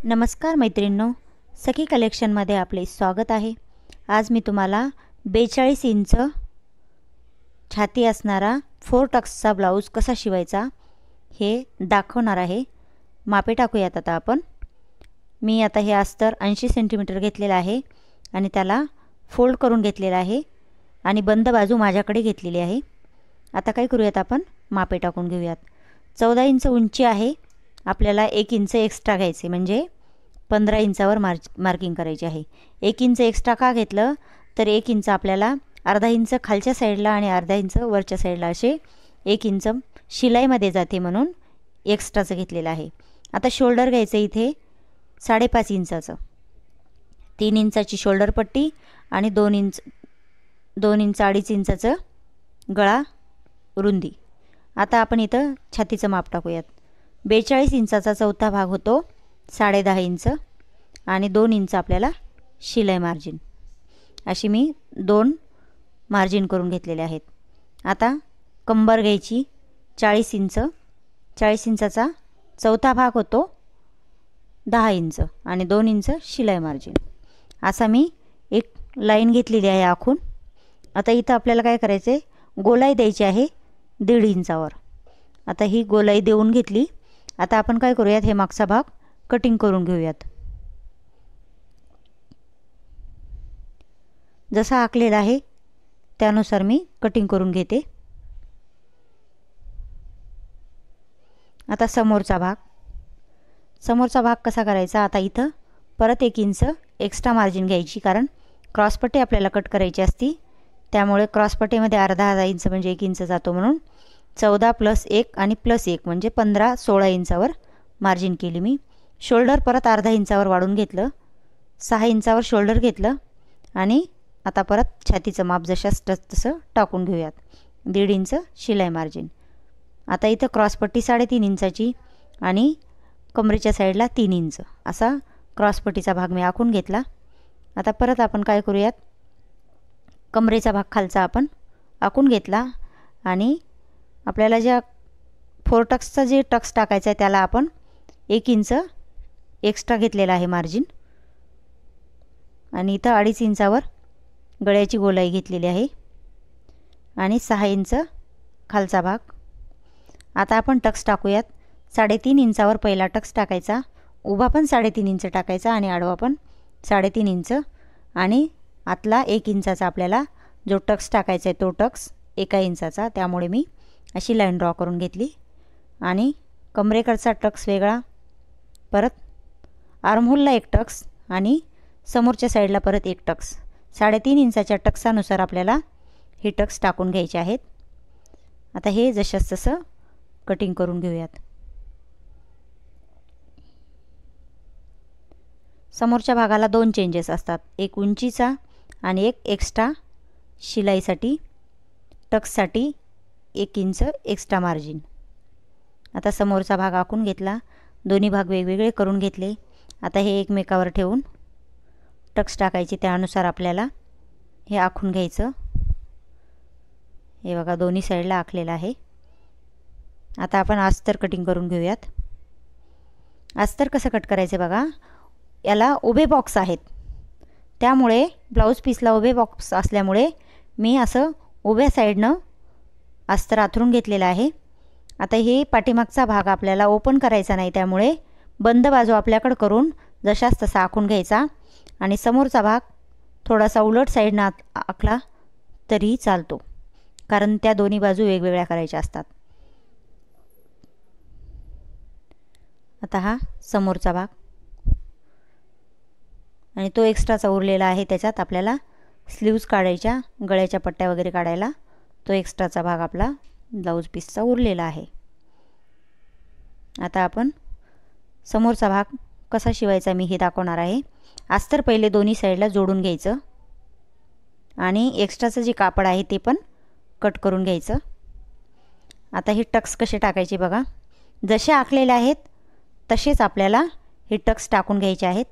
नमस्कार मैत्रिणींनो, सखी कलेक्शनमध्ये आपले स्वागत आहे। आज मी तुम्हाला 42 इंच छाती असणारा 4 टक्सचा ब्लाऊज कसा शिवायचा हे दाखवणार आहे। मापे टाकूयात आता आपण। मी आता हे अस्तर 80 सेंटीमीटर घेतलेला आहे आणि त्याला फोल्ड करून घेतलेला आहे आणि बंद बाजू माझ्याकडे घेतलेली आहे। आता काय करूयात, आपण मापे टाकून घेऊयात। 14 इंच उंची आहे, आपल्याला 1 इंच एक्स्ट्रा घ्यायचे, म्हणजे 15 इंचावर मार्किंग करायची आहे। 1 इंच एक्स्ट्रा का घेतलं तर 1 इंच आपल्याला अर्धा इंच खालच्या साईडला आणि अर्धा इंच वरच्या साईडला असे 1 इंच शिलाईमध्ये जाते, म्हणून एक्स्ट्राचं घेतलेलं आहे। आता शोल्डर घ्यायचं इथे 5.5 इंचाचं, 3 इंचाची शोल्डर पट्टी आणि 2 इंच 2.5 इंचाचं गळा रुंदी। आता आपण इथं छातीचं माप टाकूयात। 42 इंचाचा चौथा भाग होतो 10.5 इंच आणि 2 इंच आपल्याला शिलाई मार्जिन, अशी मी 2 मार्जिन करून घेतलेले आहेत। आता कंबर घ्यायची 40 इंच, 40 इंचाचा चौथा भाग होतो 10 इंच आणि 2 इंच शिलाई मार्जिन, असा मी एक लाईन घेतलेली आहे आखून। आता इथं आपल्याला काय करायचे, गोलाई द्यायची आहे 1.5 इंचावर। आता ही गोलाई देऊन घेतली। आता आपण काय करूयात, हे मागचा भाग कटिंग करून घेऊयात। जसा आखलेला आहे त्यानुसार मी कटिंग करून घेते। आता समोरचा भाग कसा करायचा, आता इथं परत 1 इंच एक्स्ट्रा मार्जिन घ्यायची, कारण क्रॉसपट्टी आपल्याला कट करायची असती, त्यामुळे क्रॉसपट्टीमध्ये अर्धा इंच म्हणजे 1 इंच जातो, म्हणून 14 + 1 आणि +1 म्हणजे 15-16 इंचावर मार्जिन केली मी। शोल्डर परत अर्धा इंचावर वाढून घेतलं, 6 इंचावर शोल्डर घेतलं आणि आता परत छातीचं माप जशास तसं टाकून घेऊयात। 1.5 इंच शिलाई मार्जिन। आता इथं क्रॉसपट्टी 3.5 इंचाची आणि कमरेच्या साईडला 3 इंच असा क्रॉसपट्टीचा भाग मी आखून घेतला। आता परत आपण काय करूयात, कमरेचा भाग खालचा आपण आखून घेतला आणि आपल्याला ज्या 4 टक्सचा जे टक्स टाकायचा आहे त्याला आपण 1 इंच एक्स्ट्रा घेतलेला आहे मार्जिन, आणि इथं 2.5 इंचावर गळ्याची गोलाई घेतलेली आहे आणि 6 इंच खालचा भाग। आता आपण टक्स टाकूयात। 3.5 इंचावर पहिला टक्स टाकायचा, उभा पण 3.5 इंच टाकायचा आणि आडवा पण 3.5 इंच, आणि आतला 1 इंचाचा आपल्याला जो टक्स टाकायचा आहे तो टक्स 1 इंचाचा, त्यामुळे मी अशी लाईन ड्रॉ करून घेतली। आणि कमरेकडचा टक्स वेगळा, परत आर्महोलला 1 टक्स आणि समोरच्या साईडला परत 1 टक्स, 3.5 इंचाच्या टक्सानुसार आपल्याला हे टक्स टाकून घ्यायचे आहेत। आता हे जशास तसं कटिंग करून घेऊयात। समोरच्या भागाला 2 चेंजेस असतात, एक उंचीचा आणि एक एक्स्ट्रा शिलाईसाठी, टक्ससाठी 1 इंच एक्स्ट्रा मार्जिन। आता समोरचा भाग आखून घेतला, दोन्ही भाग वेगवेगळे करून घेतले। आता हे एकमेकावर ठेवून टक्स टाकायचे, त्यानुसार आपल्याला हे आखून घ्यायचं। हे बघा दोन्ही साईडला आखलेलं आहे। आता आपण अस्तर कटिंग करून घेऊयात। अस्तर कसं कट करायचं बघा, याला उभे बॉक्स आहेत, त्यामुळे ब्लाऊज पीसला उभे बॉक्स असल्यामुळे मी असं उभ्या साईडनं अस्तर आथरून घेतलेलं आहे। आता हे पाठीमागचा भाग आपल्याला ओपन करायचा नाही, त्यामुळे बंद बाजू आपल्याकडे करून जशास तसा आखून घ्यायचा आणि समोरचा भाग थोडासा उलट साईडनं आखला तरीही चालतो, कारण त्या दोन्ही बाजू वेगवेगळ्या करायच्या असतात। आता हा समोरचा भाग आणि तो एक्स्ट्राचा उरलेला आहे, त्याच्यात आपल्याला स्लीव्ज काढायच्या, गळ्याच्या पट्ट्या वगैरे काढायला तो एक्स्ट्राचा भाग आपला ब्लाऊज पीसचा उरलेला आहे। आता आपण समोरचा भाग कसा शिवायचा मी हे दाखवणार आहे। अस्तर पहिले दोन्ही साईडला जोडून घ्यायचं आणि एक्स्ट्राचं जे कापड आहे ते पण कट करून घ्यायचं। आता हे टक्स कसे टाकायचे बघा, जसे आखलेले आहेत तसेच आपल्याला हे टक्स टाकून घ्यायचे आहेत।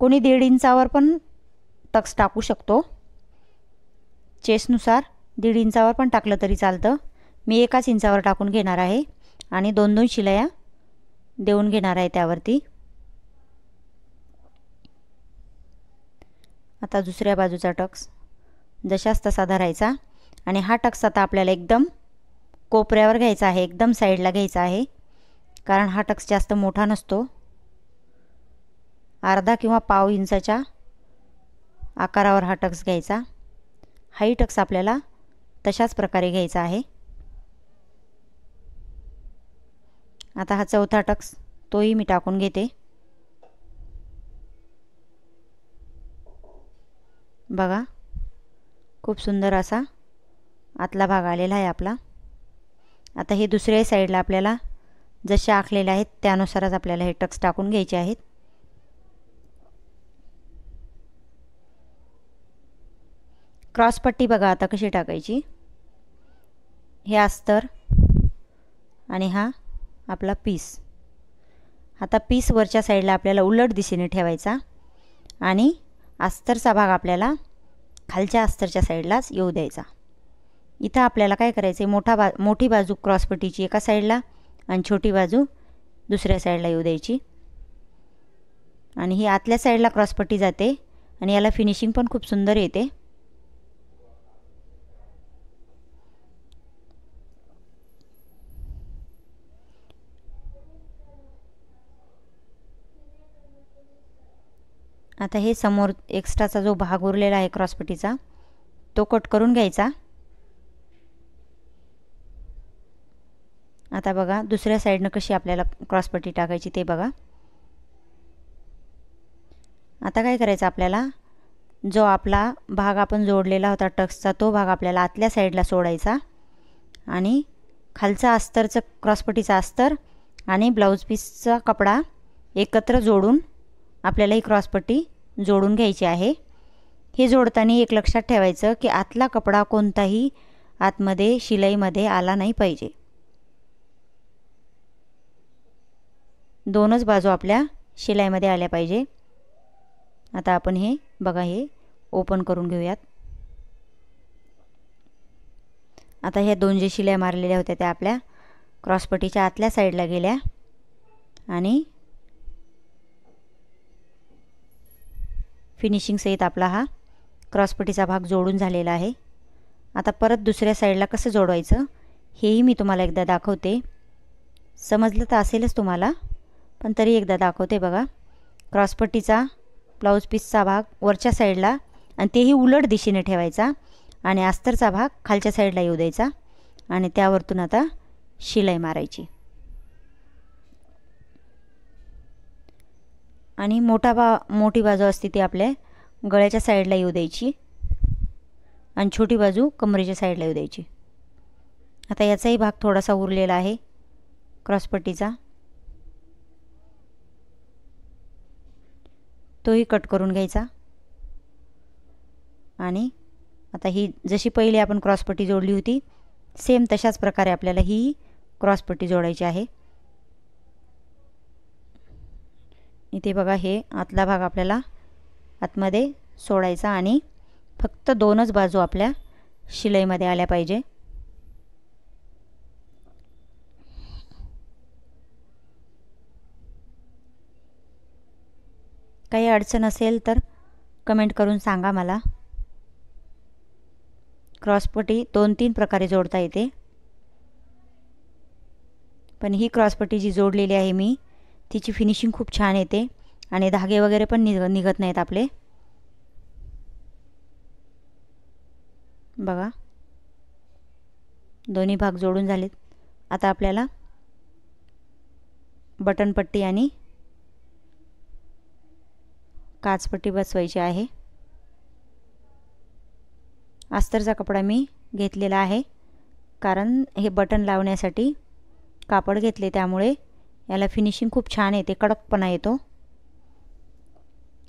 कोणी 1.5 इंचावर पण टक्स टाकू शकतो, चेस्टनुसार 1.5 इंचावर पण टाकलं तरी चालतं। मी 1 इंचावर टाकून घेणार आहे आणि 2-2 शिलाया देऊन घेणार आहे त्यावरती। आता दुसऱ्या बाजूचा टक्स जशास तसा धरायचा आणि हा टक्स आता आपल्याला एकदम कोपऱ्यावर घ्यायचा आहे, एकदम साईडला घ्यायचा आहे, कारण हा टक्स जास्त मोठा नसतो. अर्धा किंवा पाव इंचाच्या आकारावर हा टक्स घ्यायचा. हाही टक्स आपल्याला तशाच प्रकारे घ्यायचा आहे. आता हा चौथा टक्स तोही मी टाकून घेते. बघा, खूप सुंदर असा आतला भाग आलेला आहे आपला. आता हे दुसऱ्या साईडला आपल्याला जसे आखलेले आहेत त्यानुसारच आपल्याला हे टक्स टाकून घ्यायचे आहेत. क्रॉसपट्टी बघा आता कशी टाकायची. हे अस्तर आणि हा आपला पीस. आता पीस वरच्या साईडला आपल्याला उलट दिशेने ठेवायचा आणि अस्तरचा भाग आपल्याला खालच्या अस्तरच्या साईडलाच येऊ द्यायचा. इथं आपल्याला काय करायचं आहे, मोठी बाजू क्रॉसपट्टीची एका साईडला आणि छोटी बाजू दुसऱ्या साईडला येऊ द्यायची. आणि ही आतल्या साईडला क्रॉसपट्टी जाते आणि याला फिनिशिंग पण खूप सुंदर येते. आता हे समोर एक्स्ट्राचा जो भाग उरलेला आहे क्रॉसपट्टीचा तो कट करून घ्यायचा. आता बघा दुसऱ्या साईडनं कशी आपल्याला क्रॉसपट्टी टाकायची ते बघा. आता काय करायचं, आपल्याला जो आपला भाग आपण जोडलेला होता टक्सचा तो भाग आपल्याला आतल्या साईडला सोडायचा आणि खालचा अस्तरचं क्रॉसपट्टीचा अस्तर आणि ब्लाऊज पीसचा कपडा एकत्र जोडून आपल्याला ही क्रॉसपट्टी जोडून घ्यायची आहे. हे जोडताना एक लक्षात ठेवायचं की आतला कपडा कोणताही आतमध्ये शिलाईमध्ये आला नाही पाहिजे. दोनच बाजू आपल्या शिलाईमध्ये आल्या पाहिजे. आता आपण हे बघा हे ओपन करून घेऊयात. आता ह्या दोन जे शिलाई मारलेल्या होत्या त्या आपल्या क्रॉसपट्टीच्या आतल्या साईडला गेल्या आणि फिनिशिंग सहित आपला हा क्रॉसपट्टीचा भाग जोडून झालेला आहे. आता परत दुसऱ्या साईडला कसं जोडवायचं हेही मी तुम्हाला एकदा दाखवते. समजलं तर असेलच तुम्हाला, पण तरी एकदा दाखवते बघा. क्रॉसपट्टीचा ब्लाऊज पीसचा भाग वरच्या साईडला आणि तेही उलट दिशेने ठेवायचा आणि अस्तरचा भाग खालच्या साईडला येऊ द्यायचा आणि त्यावरतून आता शिलाई मारायची. आणि मोठी बाजू असते ती आपल्या गळ्याच्या साईडला येऊ द्यायची आणि छोटी बाजू कमरेच्या साईडला येऊ द्यायची. आता याचाही भाग थोडासा उरलेला आहे क्रॉसपट्टीचा, तोही कट करून घ्यायचा. आणि आता ही जशी पहिले आपण क्रॉसपट्टी जोडली होती सेम तशाच प्रकारे आपल्याला ही क्रॉसपट्टी जोडायची आहे. इथे बघा हे आतला भाग आपल्याला आतमध्ये सोडायचा आणि फक्त दोनच बाजू आपल्या शिलाईमध्ये आल्या पाहिजे. काही अडचण असेल तर कमेंट करून सांगा मला. क्रॉसपट्टी 2-3 प्रकारे जोडता येते, पण ही क्रॉसपट्टी जी जोडलेली आहे मी तिची फिनिशिंग खूप छान येते आणि धागे वगैरे पण निघत नाहीत आपले. बघा दोन्ही भाग जोडून झालेत. आता आपल्याला बटनपट्टी आणि काचपट्टी बसवायची आहे. अस्तरचा कपडा मी घेतलेला आहे कारण हे बटन लावण्यासाठी कापड घेतले, त्यामुळे याला फिनिशिंग खूप छान येते, कडकपणा येतो.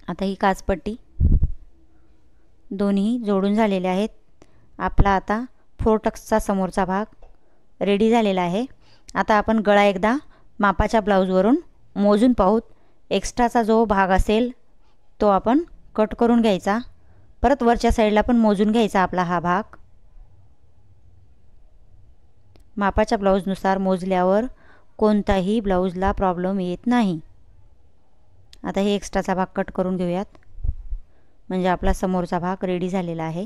आता ही काचपट्टी दोन्ही जोडून झालेले आहेत. आपला आता 4 टक्सचा समोरचा भाग रेडी झालेला आहे. आता आपण गळा एकदा मापाच्या ब्लाऊजवरून मोजून पाहूत. एक्स्ट्राचा जो भाग असेल तो आपण कट करून घ्यायचा. परत वरच्या साईडला पण मोजून घ्यायचा आपला हा भाग. मापाच्या ब्लाऊजनुसार मोजल्यावर कोणताही ब्लाऊजला प्रॉब्लेम येत नाही. आता हे एक्स्ट्राचा भाग कट करून घेऊयात. म्हणजे आपला समोरचा भाग रेडी झालेला आहे।